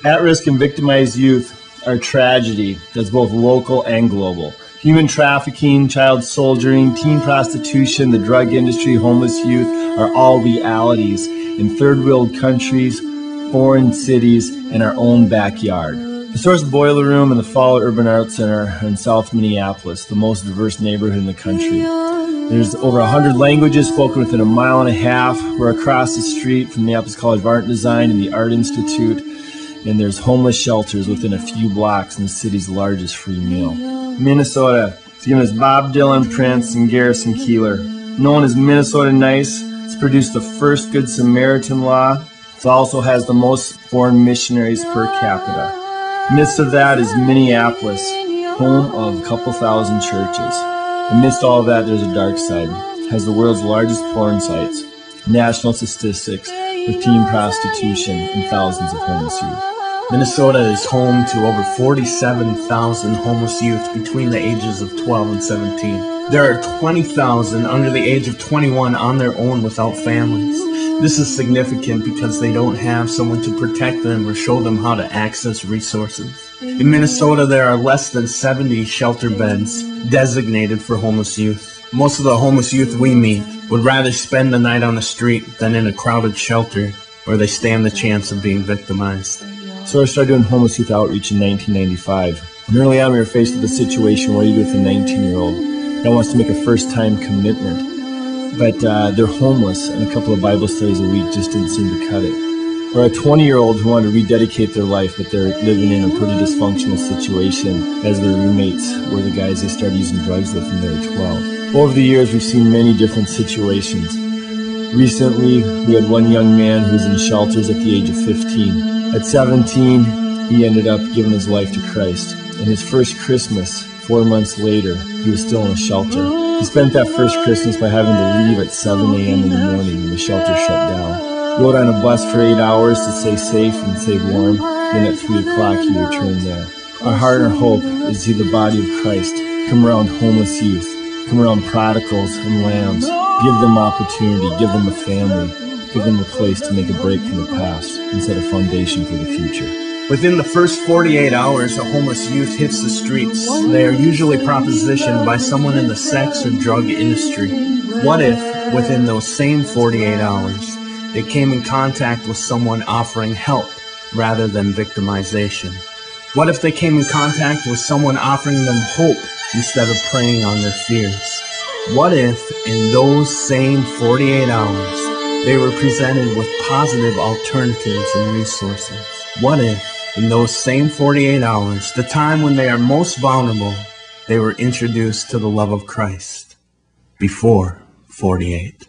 At-risk and victimized youth are a tragedy that's both local and global. Human trafficking, child soldiering, teen prostitution, the drug industry, homeless youth are all realities in third world countries, foreign cities, and our own backyard. The Source Boiler Room and the Fall Urban Arts Center are in South Minneapolis, the most diverse neighborhood in the country. There's over 100 languages spoken within a mile and a half. We're across the street from Minneapolis College of Art and Design and the Art Institute, and there's homeless shelters within a few blocks in the city's largest free meal. Minnesota has given us Bob Dylan, Prince, and Garrison Keillor. Known as Minnesota Nice, it's produced the first Good Samaritan law. It also has the most foreign missionaries per capita. Amidst of that is Minneapolis, home of a couple thousand churches. Amidst all of that, there's a dark side. It has the world's largest porn sites, national statistics with teen prostitution, and thousands of homeless youth. Minnesota is home to over 47,000 homeless youth between the ages of 12 and 17. There are 20,000 under the age of 21 on their own without families. This is significant because they don't have someone to protect them or show them how to access resources. In Minnesota, there are less than 70 shelter beds designated for homeless youth. Most of the homeless youth we meet would rather spend the night on the street than in a crowded shelter where they stand the chance of being victimized. So I started doing homeless youth outreach in 1995. And early on, we were faced with a situation where you do with a 19-year-old that wants to make a first-time commitment. But they're homeless, and a couple of Bible studies a week just didn't seem to cut it. Or a 20-year-old who wanted to rededicate their life, but they're living in a pretty dysfunctional situation as their roommates were the guys they started using drugs with when they were 12. Over the years, we've seen many different situations. Recently, we had one young man who was in shelters at the age of 15. At 17, he ended up giving his life to Christ. And his first Christmas, 4 months later, he was still in a shelter. He spent that first Christmas by having to leave at 7 a.m. in the morning when the shelter shut down. Rode on a bus for 8 hours to stay safe and stay warm. Then at 3 o'clock, he returned there. Our heart and our hope is to see the body of Christ come around homeless youth, come around prodigals and lambs, give them opportunity, give them a family, give them a place to make a break from the past and set a foundation for the future. Within the first 48 hours, a homeless youth hits the streets. They are usually propositioned by someone in the sex or drug industry. What if, within those same 48 hours, they came in contact with someone offering help rather than victimization? What if they came in contact with someone offering them hope instead of preying on their fears? What if, in those same 48 hours, they were presented with positive alternatives and resources? What if, in those same 48 hours, the time when they are most vulnerable, they were introduced to the love of Christ before 48?